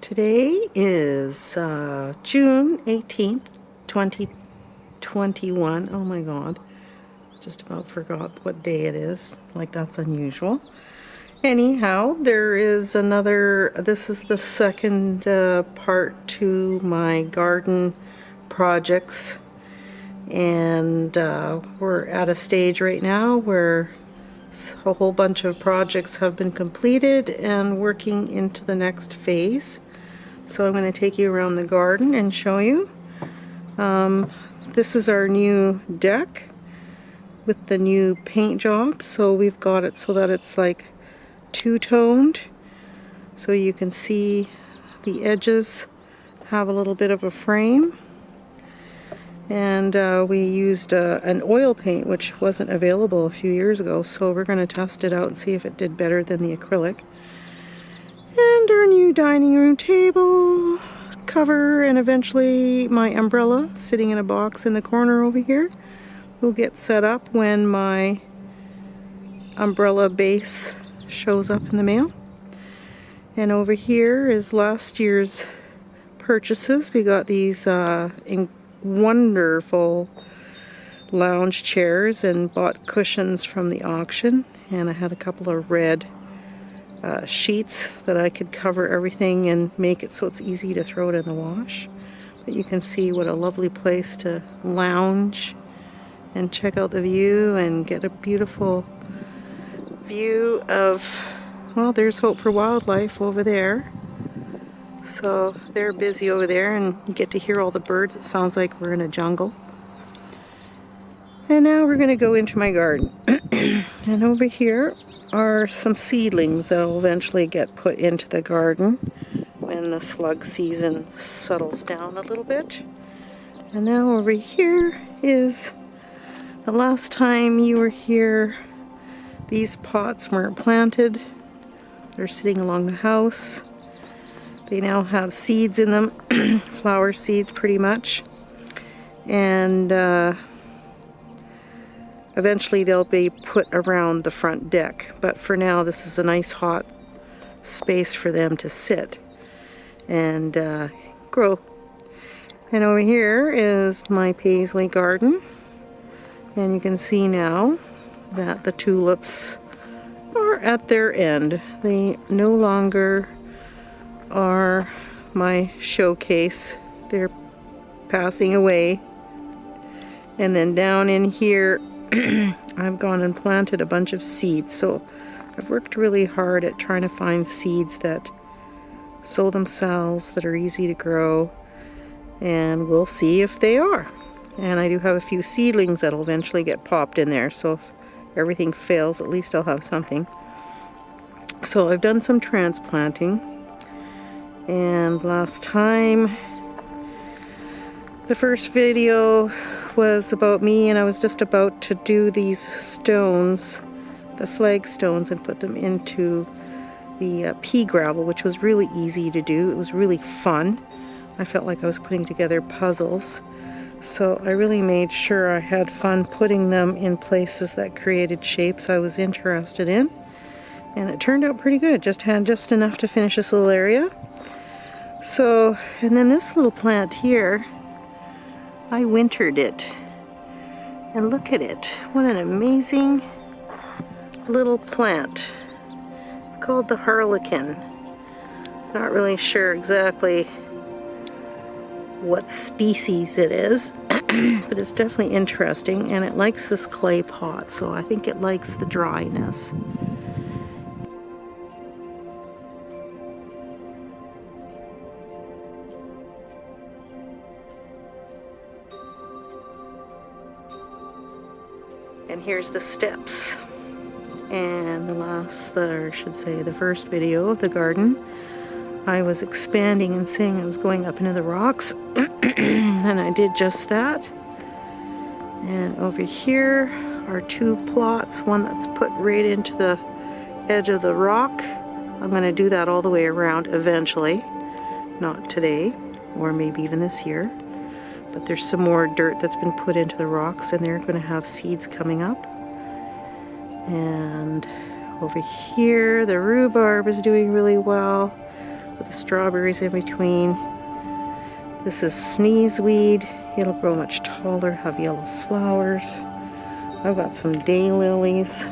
Today is June 18th, 2021. Oh my god, just about forgot what day it is. Like, that's unusual. Anyhow, there is another, this is the second part to my garden projects, and we're at a stage right now where a whole bunch of projects have been completed and working into the next phase. So I'm going to take you around the garden and show you. This is our new deck with the new paint job. So we've got it so that it's like two-toned, so you can see the edges have a little bit of a frame. And we used an oil paint which wasn't available a few years ago, so we're going to test it out and see if it did better than the acrylic. And our new dining room table cover, and eventually my umbrella sitting in a box in the corner over here will get set up when my umbrella base shows up in the mail. And over here is last year's purchases. We got these wonderful lounge chairs and bought cushions from the auction, and I had a couple of red sheets that I could cover everything and make it so it's easy to throw it in the wash. But you can see what a lovely place to lounge and check out the view and get a beautiful view of, well, there's Hope for Wildlife over there. So they're busy over there, and you get to hear all the birds. It sounds like we're in a jungle. And now we're going to go into my garden. And over here are some seedlings that will eventually get put into the garden when the slug season settles down a little bit. And now over here is the last time you were here. These pots weren't planted. They're sitting along the house. They now have seeds in them, flower seeds pretty much. And eventually they'll be put around the front deck. But for now, this is a nice hot space for them to sit and grow. And over here is my Paisley Garden. And you can see now that the tulips are at their end. They no longer are my showcase. They're passing away. And then down in here I've gone and planted a bunch of seeds. So I've worked really hard at trying to find seeds that sow themselves, that are easy to grow, and we'll see if they are. And I do have a few seedlings that'll eventually get popped in there, so if everything fails, at least I'll have something. So I've done some transplanting, and last time the first video was about me, and I was just about to do these stones, the flag stones, and put them into the pea gravel, which was really easy to do. It was really fun. I felt like I was putting together puzzles. So I really made sure I had fun putting them in places that created shapes I was interested in. And it turned out pretty good. Just had just enough to finish this little area. So, and then this little plant here, I wintered it. And look at it. What an amazing little plant. It's called the harlequin. Not really sure exactly what species it is, but it's definitely interesting, and it likes this clay pot, so I think it likes the dryness. And here's the steps. And the last, or I should say the first video of the garden, I was expanding and saying I was going up into the rocks, and I did just that. And over here are two plots, one that's put right into the edge of the rock. I'm going to do that all the way around eventually, not today, or maybe even this year. But there's some more dirt that's been put into the rocks, and they're going to have seeds coming up. And over here, the rhubarb is doing really well. with the strawberries in between. This is sneezeweed. It'll grow much taller, have yellow flowers. I've got some daylilies.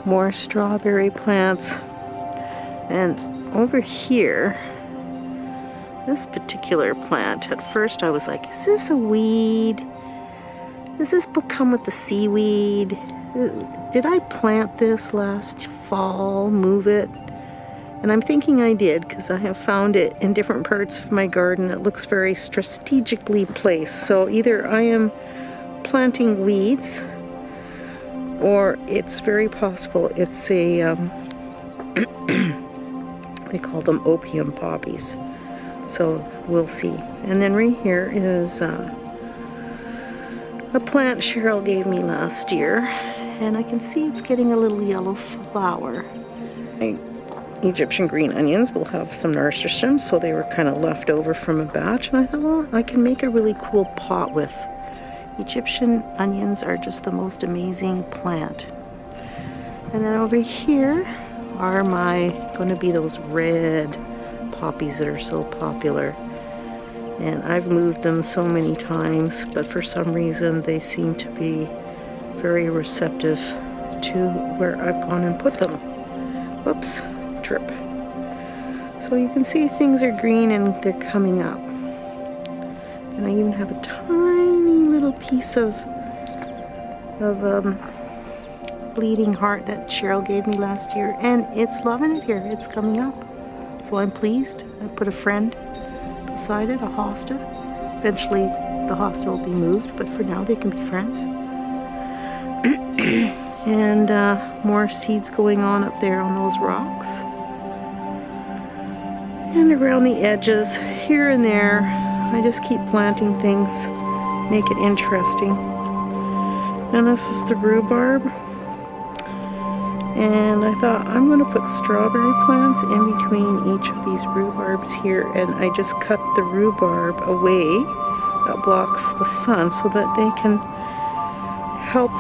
More strawberry plants. And over here, this particular plant, at first I was like, is this a weed? Does this come with the seaweed? Did I plant this last fall, move it? And I'm thinking I did, because I have found it in different parts of my garden. It looks very strategically placed. So either I am planting weeds, or it's very possible it's a, they call them opium poppies. So we'll see. And then right here is a plant Cheryl gave me last year. And I can see it's getting a little yellow flower. Egyptian green onions will have some nasturtiums, so they were kind of left over from a batch. And I thought, well, I can make a really cool pot with. Egyptian onions are just the most amazing plant. And then over here are going to be those red poppies that are so popular. And I've moved them so many times, but for some reason they seem to be very receptive to where I've gone and put them. Whoops, trip. So you can see things are green and they're coming up. And I even have a tiny little piece of bleeding heart that Cheryl gave me last year, and it's loving it here. It's coming up. So I'm pleased. I put a friend beside it, a Hosta. Eventually the Hosta will be moved, but for now they can be friends. And more seeds going on up there on those rocks. And around the edges, here and there, I just keep planting things, make it interesting. And this is the rhubarb. And I thought I'm going to put strawberry plants in between each of these rhubarbs here, and I just cut the rhubarb away that blocks the sun so that they can help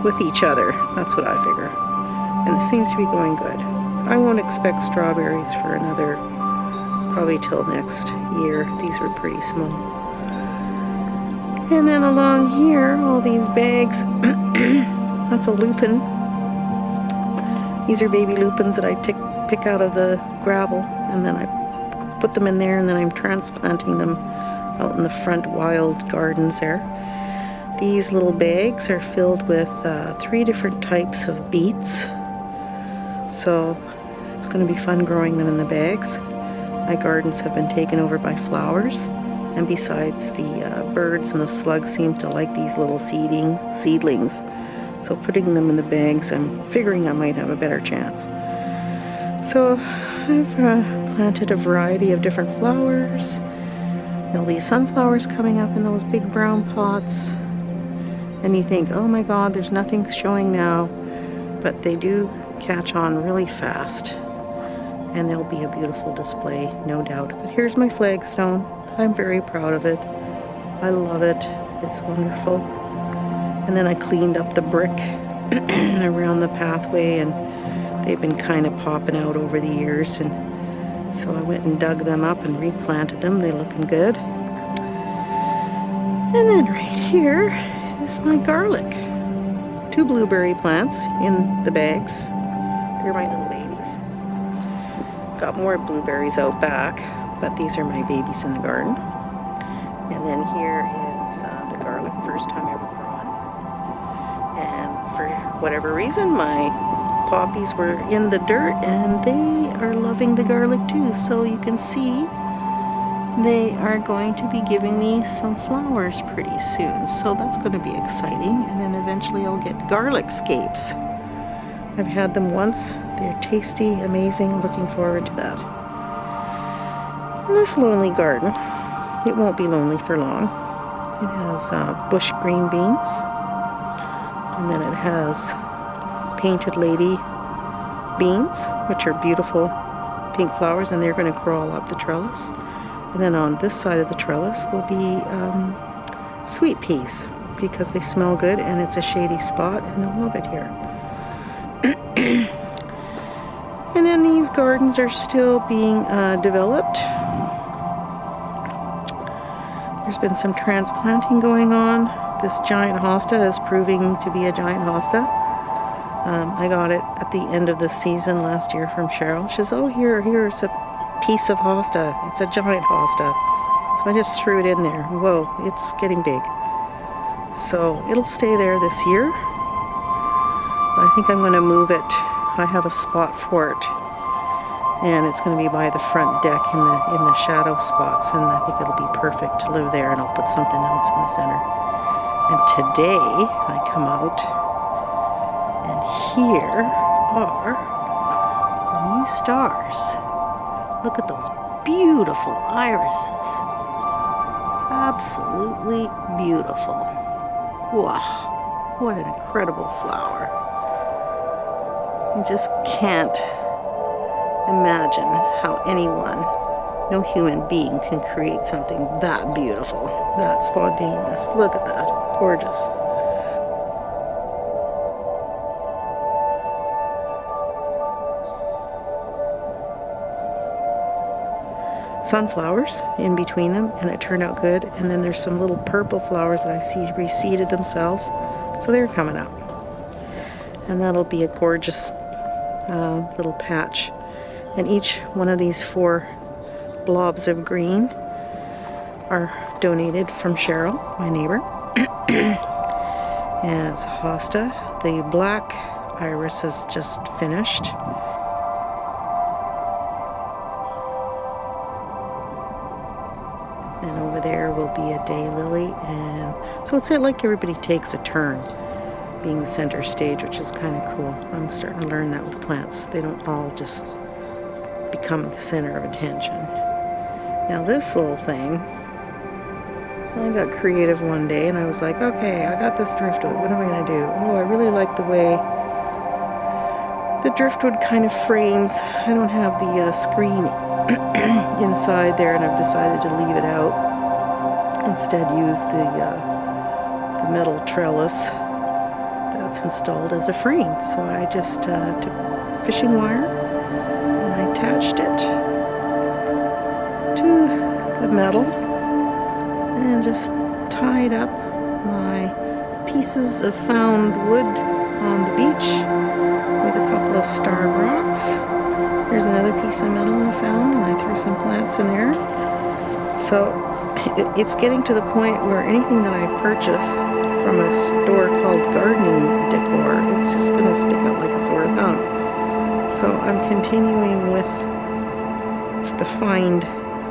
with each other. That's what I figure. And it seems to be going good. So I won't expect strawberries for another, probably till next year. These were pretty small. And then along here, all these bags, that's a lupin. These are baby lupins that I pick out of the gravel, and then I put them in there, and then I'm transplanting them out in the front wild gardens there. These little bags are filled with 3 different types of beets. So it's going to be fun growing them in the bags. My gardens have been taken over by flowers, and besides, the birds and the slugs seem to like these little seedlings. So putting them in the bags, I'm figuring I might have a better chance. So I've planted a variety of different flowers. There'll be sunflowers coming up in those big brown pots. And you think, oh my God, there's nothing showing now. But they do catch on really fast. And there'll be a beautiful display, no doubt. But here's my flagstone. I'm very proud of it. I love it. It's wonderful. And then I cleaned up the brick around the pathway, and they've been kind of popping out over the years. And so I went and dug them up and replanted them. They're looking good. And then right here is my garlic. 2 blueberry plants in the bags. They're my little babies. Got more blueberries out back, but these are my babies in the garden. And then here is the garlic, first time ever grown. And for whatever reason, my poppies were in the dirt, and they are loving the garlic too. So you can see they are going to be giving me some flowers pretty soon. So that's going to be exciting. And then eventually I'll get garlic scapes. I've had them once. They're tasty, amazing. Looking forward to that. And this lonely garden, it won't be lonely for long. It has bush green beans. And then it has painted lady beans, which are beautiful pink flowers, and they're going to crawl up the trellis. And then on this side of the trellis will be sweet peas, because they smell good and it's a shady spot and they'll love it here. And then these gardens are still being developed. There's been some transplanting going on. This giant hosta is proving to be a giant hosta. I got it at the end of the season last year from Cheryl. She says, oh, here's a piece of hosta. It's a giant hosta. So I just threw it in there. Whoa, it's getting big. So it'll stay there this year. I think I'm going to move it. I have a spot for it. And it's going to be by the front deck in the shadow spots. And I think it'll be perfect to live there. And I'll put something else in the center. And today I come out. And here are the new stars. Look at those beautiful irises. Absolutely beautiful. Wow, what an incredible flower. You just can't imagine how anyone, no human being, can create something that beautiful, that spontaneous. Look at that, gorgeous. Sunflowers in between them, and it turned out good. And then there's some little purple flowers that I see reseeded themselves, so they're coming up. And that'll be a gorgeous little patch. And each one of these 4 blobs of green are donated from Cheryl, my neighbor. And it's Hosta. The black iris is just finished. And over there will be a daylily, and so it's like everybody takes a turn being the center stage, which is kind of cool. I'm starting to learn that with plants. They don't all just become the center of attention. Now this little thing, I got creative one day and I was like, okay, I got this driftwood. What am I going to do? Oh, I really like the way the driftwood kind of frames. I don't have the screen inside there, and I've decided to leave it out. Instead, use the metal trellis that's installed as a frame. So I just took fishing wire and I attached it to the metal and just tied up my pieces of found wood on the beach with a couple of star rocks. Here's another piece of metal I found, and I threw some plants in there. So it's getting to the point where anything that I purchase from a store called Gardening Decor, it's just going to stick out like a sore thumb. So I'm continuing with the find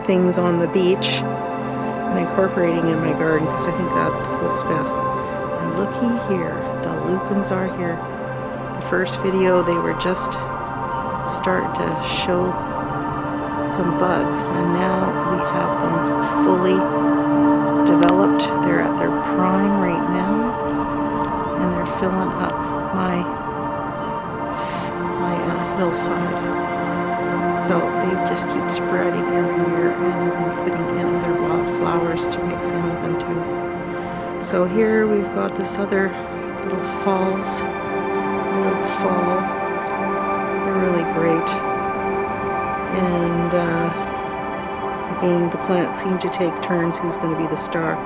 things on the beach and incorporating in my garden, because I think that looks best. And looky here, the lupins are here. The first video, they were just starting to show some buds, and now we have them fully developed. They're at their prime right now, and they're filling up my hillside. So they just keep spreading every year, and I've been putting in other wildflowers to mix in with them too. So here we've got this other little falls, little fall. They're really great. And again, the plants seem to take turns who's going to be the star.